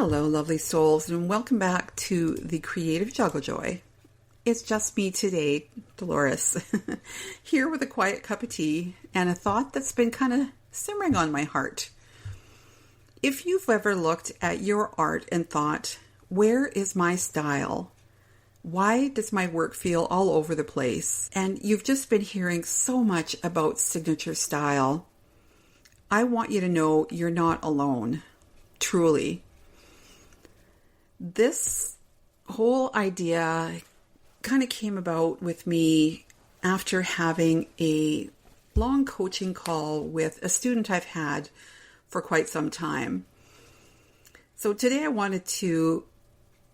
Hello, lovely souls, and welcome back to the Creative Juggle Joy. It's just me today, Delores, here with a quiet cup of tea and a thought that's been kind of simmering on my heart. If you've ever looked at your art and thought, where is my style? Why does my work feel all over the place? And you've just been hearing so much about signature style. I want you to know you're not alone, truly. This whole idea kind of came about with me after having a long coaching call with a student I've had for quite some time. So today I wanted to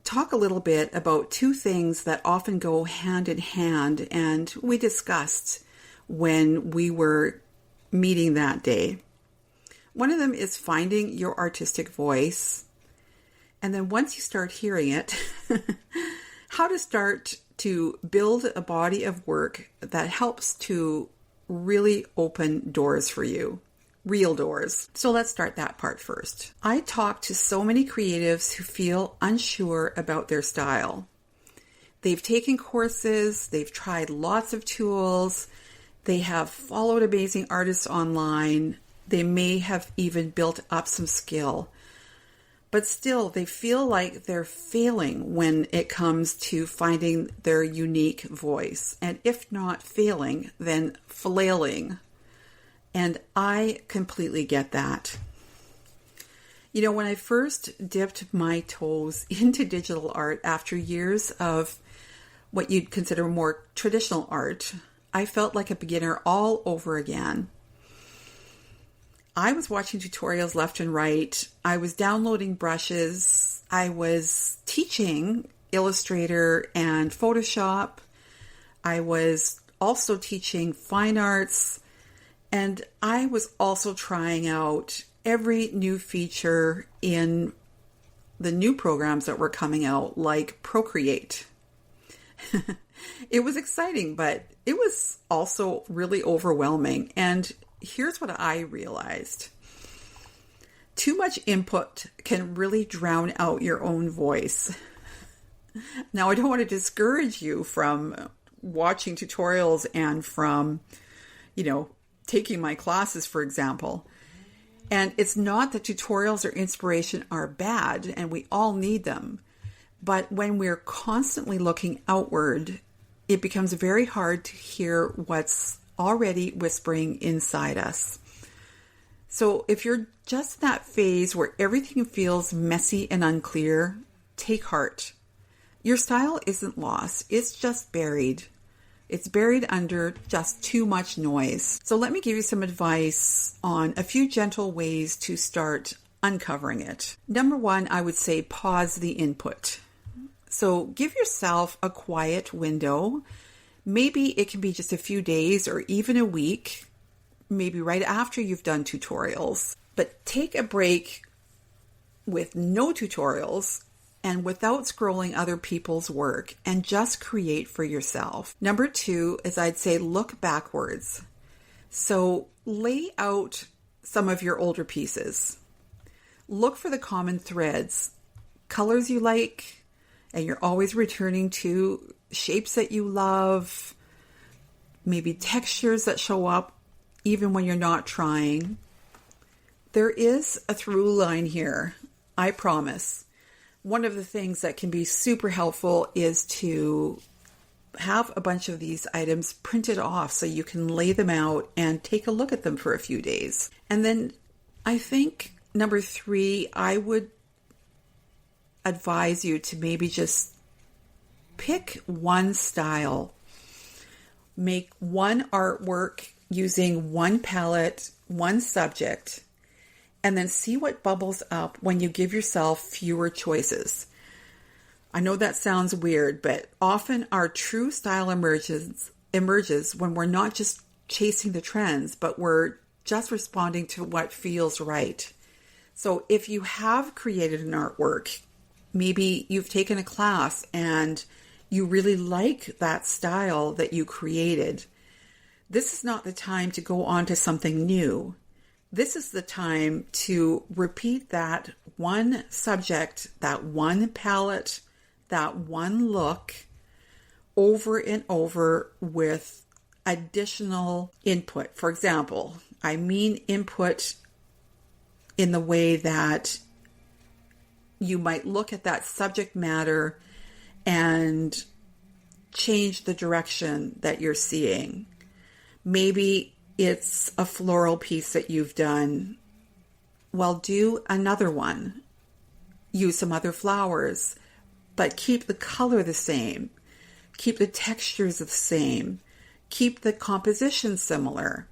talk a little bit about two things that often go hand in hand, and we discussed when we were meeting that day. One of them is finding your artistic voice. And then once you start hearing it, how to start to build a body of work that helps to really open doors for you, real doors. So let's start that part first. I talk to so many creatives who feel unsure about their style. They've taken courses, they've tried lots of tools, they have followed amazing artists online, they may have even built up some skill. But still, they feel like they're failing when it comes to finding their unique voice. And if not failing, then flailing. And I completely get that. You know, when I first dipped my toes into digital art after years of what you'd consider more traditional art, I felt like a beginner all over again. I was watching tutorials left and right. I was downloading brushes. I was teaching Illustrator and Photoshop. I was also teaching fine arts. And I was also trying out every new feature in the new programs that were coming out, like Procreate. It was exciting, but it was also really overwhelming. And here's what I realized. Too much input can really drown out your own voice. Now, I don't want to discourage you from watching tutorials and from, taking my classes, for example. And it's not that tutorials or inspiration are bad, and we all need them. But when we're constantly looking outward, it becomes very hard to hear what's already whispering inside us. So if you're just in that phase where everything feels messy and unclear, take heart. Your style isn't lost. It's just buried. It's buried under just too much noise. So let me give you some advice on a few gentle ways to start uncovering it. Number one, I would say pause the input. So give yourself a quiet window. Maybe it can be just a few days or even a week, maybe right after you've done tutorials. But take a break with no tutorials and without scrolling other people's work, and just create for yourself. Number two is, I'd say, look backwards. So lay out some of your older pieces. Look for the common threads, colors you like, and you're always returning to, shapes that you love, maybe textures that show up even when you're not trying. There is a through line here, I promise. One of the things that can be super helpful is to have a bunch of these items printed off so you can lay them out and take a look at them for a few days. And then I think number three, I would advise you to maybe just pick one style, make one artwork using one palette, one subject, and then see what bubbles up when you give yourself fewer choices. I know that sounds weird, but often our true style emerges when we're not just chasing the trends, but we're just responding to what feels right. So if you have created an artwork, maybe you've taken a class and you really like that style that you created, this is not the time to go on to something new. This is the time to repeat that one subject, that one palette, that one look over and over with additional input. For example, I mean input in the way that you might look at that subject matter and change the direction that you're seeing. Maybe it's a floral piece that you've done. Well, do another one. Use some other flowers, but keep the color the same. Keep the textures the same. Keep the composition similar.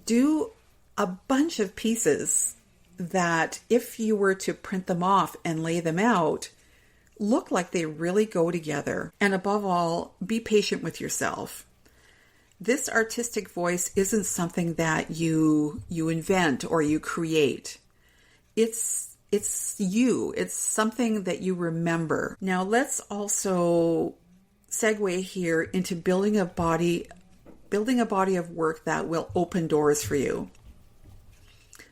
Do a bunch of pieces that, if you were to print them off and lay them out, look like they really go together. And above all, be patient with yourself. This artistic voice isn't something that you invent or you create. It's you. It's something that you remember. Now let's also segue here into building a body of work that will open doors for you.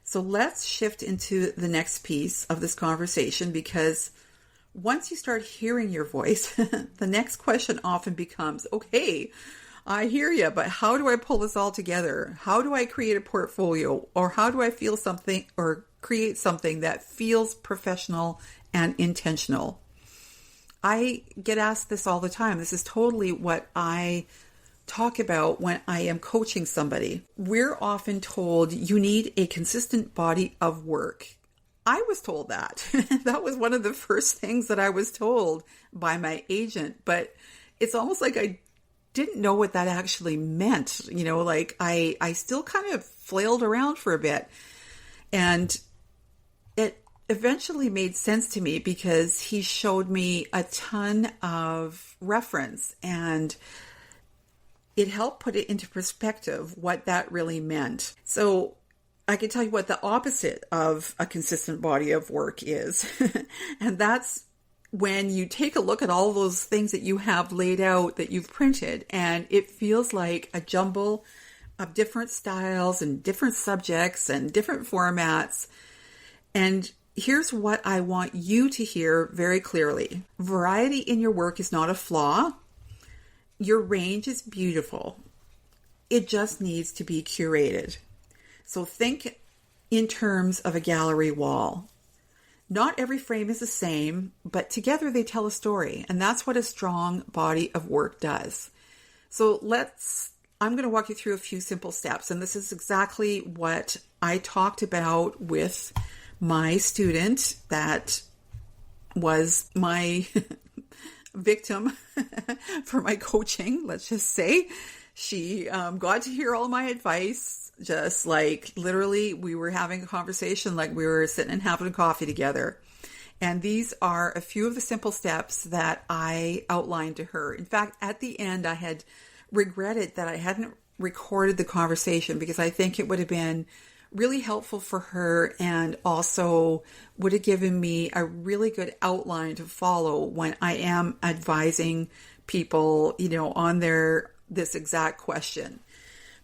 So let's shift into the next piece of this conversation, because once you start hearing your voice, the next question often becomes, okay, I hear you, but how do I pull this all together? How do I create a portfolio? Or how do I feel something or create something that feels professional and intentional? I get asked this all the time. This is totally what I talk about when I am coaching somebody. We're often told you need a consistent body of work. I was told that. That was one of the first things that I was told by my agent, but it's almost like I didn't know what that actually meant. Like I still kind of flailed around for a bit, and it eventually made sense to me because he showed me a ton of reference, and it helped put it into perspective what that really meant. So I can tell you what the opposite of a consistent body of work is. And that's when you take a look at all those things that you have laid out that you've printed, and it feels like a jumble of different styles and different subjects and different formats. And here's what I want you to hear very clearly. Variety in your work is not a flaw. Your range is beautiful. It just needs to be curated. So think in terms of a gallery wall. Not every frame is the same, but together they tell a story. And that's what a strong body of work does. So I'm going to walk you through a few simple steps. And this is exactly what I talked about with my student that was my victim for my coaching, let's just say. She got to hear all my advice. Just like literally we were having a conversation like we were sitting and having coffee together. And these are a few of the simple steps that I outlined to her. In fact, at the end, I had regretted that I hadn't recorded the conversation, because I think it would have been really helpful for her and also would have given me a really good outline to follow when I am advising people, on this exact question.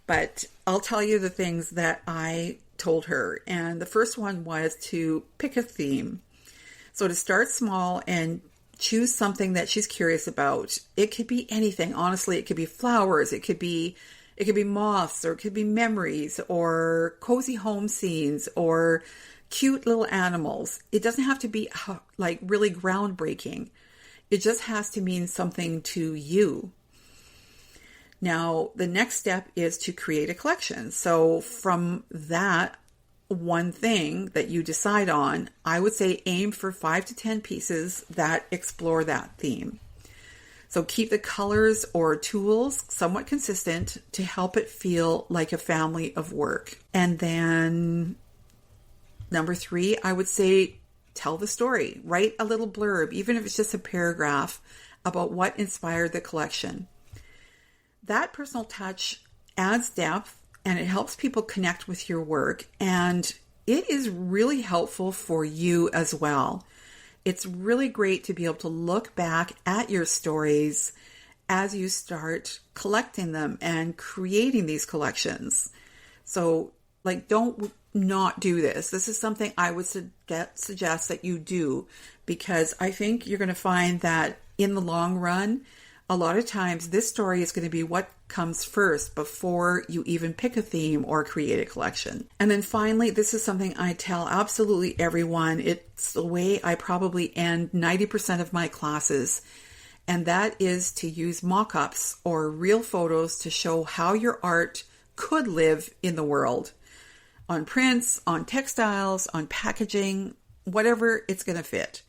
But I'll tell you the things that I told her. And the first one was to pick a theme. So to start small and choose something that she's curious about. It could be anything. Honestly, it could be flowers. It could be moths, or it could be memories, or cozy home scenes, or cute little animals. It doesn't have to be like really groundbreaking. It just has to mean something to you. Now, the next step is to create a collection. So from that one thing that you decide on, I would say aim for 5 to 10 pieces that explore that theme. So keep the colors or tools somewhat consistent to help it feel like a family of work. And then number 3, I would say tell the story. Write a little blurb, even if it's just a paragraph, about what inspired the collection. That personal touch adds depth, and it helps people connect with your work, and it is really helpful for you as well. It's really great to be able to look back at your stories as you start collecting them and creating these collections. So, don't not do this. This is something I would suggest that you do, because I think you're going to find that in the long run, a lot of times this story is going to be what comes first before you even pick a theme or create a collection. And then finally, this is something I tell absolutely everyone. It's the way I probably end 90% of my classes. And that is to use mock-ups or real photos to show how your art could live in the world. On prints, on textiles, on packaging, whatever it's going to fit.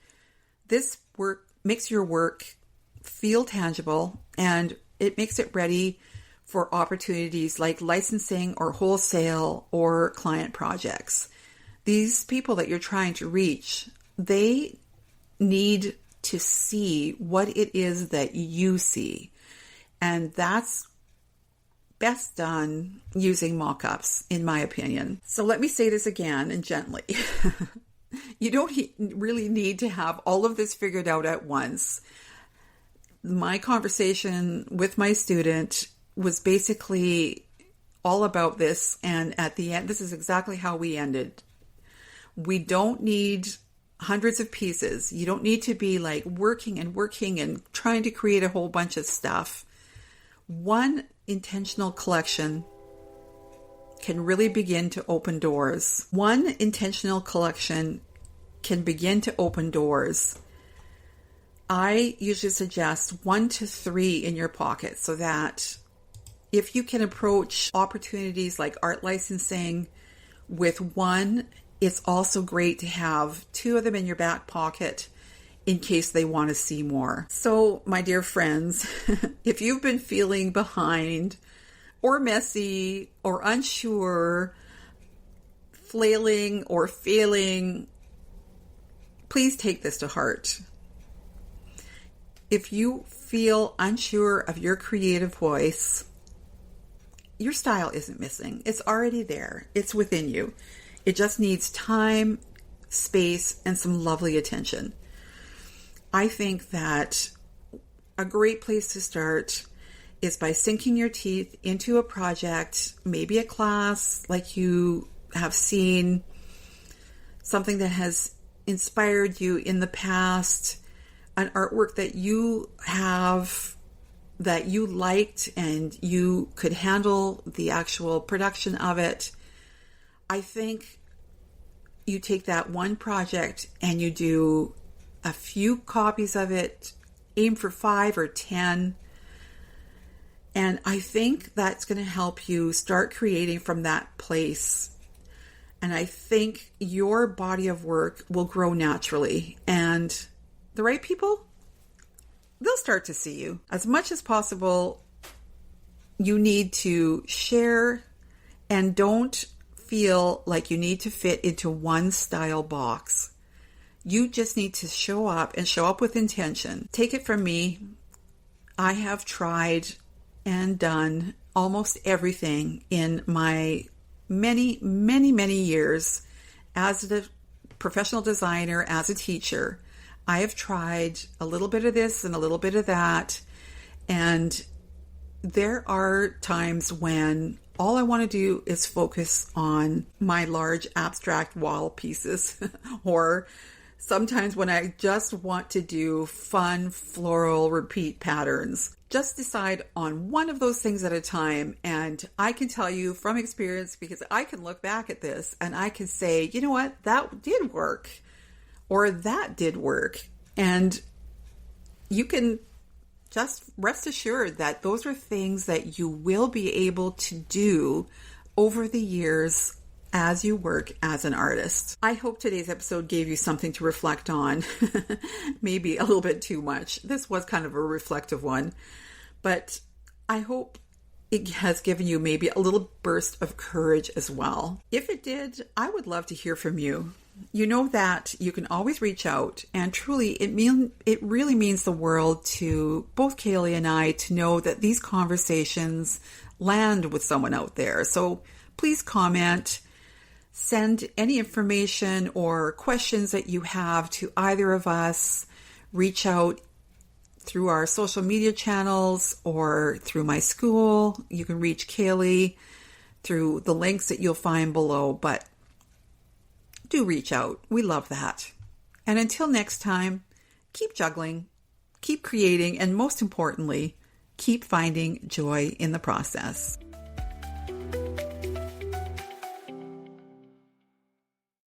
This work makes your work feel tangible, and it makes it ready for opportunities like licensing or wholesale or client projects. These people that you're trying to reach, they need to see what it is that you see. And that's best done using mock-ups, in my opinion. So let me say this again and gently. You don't really need to have all of this figured out at once. My conversation with my student was basically all about this. And at the end, this is exactly how we ended. We don't need hundreds of pieces. You don't need to be like working and trying to create a whole bunch of stuff. One intentional collection can really begin to open doors. One intentional collection can begin to open doors. I usually suggest 1 to 3 in your pocket, so that if you can approach opportunities like art licensing with one, it's also great to have 2 of them in your back pocket in case they want to see more. So, my dear friends, if you've been feeling behind or messy or unsure, flailing or failing, please take this to heart. If you feel unsure of your creative voice, your style isn't missing. It's already there. It's within you. It just needs time, space, and some lovely attention. I think that a great place to start is by sinking your teeth into a project, maybe a class like you have seen, something that has inspired you in the past, an artwork that you have that you liked and you could handle the actual production of it. I think you take that one project and you do a few copies of it, aim for 5 or 10. And I think that's going to help you start creating from that place. And I think your body of work will grow naturally. And the right people, they'll start to see you. As much as possible, you need to share and don't feel like you need to fit into one style box. You just need to show up and show up with intention. Take it from me. I have tried and done almost everything in my many, many, many years as a professional designer, as a teacher. I have tried a little bit of this and a little bit of that. And there are times when all I want to do is focus on my large abstract wall pieces, or sometimes when I just want to do fun floral repeat patterns. Just decide on one of those things at a time. And I can tell you from experience, because I can look back at this and I can say, you know what, that did work, or that did work. And you can just rest assured that those are things that you will be able to do over the years as you work as an artist. I hope today's episode gave you something to reflect on. Maybe a little bit too much. This was kind of a reflective one, but I hope it has given you maybe a little burst of courage as well. If it did, I would love to hear from you. You know that you can always reach out, and truly it really means the world to both Kaylee and I to know that these conversations land with someone out there. So please comment, send any information or questions that you have to either of us. Reach out through our social media channels or through my school. You can reach Kaylee through the links that you'll find below. But do reach out. We love that. And until next time, keep juggling, keep creating, and most importantly, keep finding joy in the process.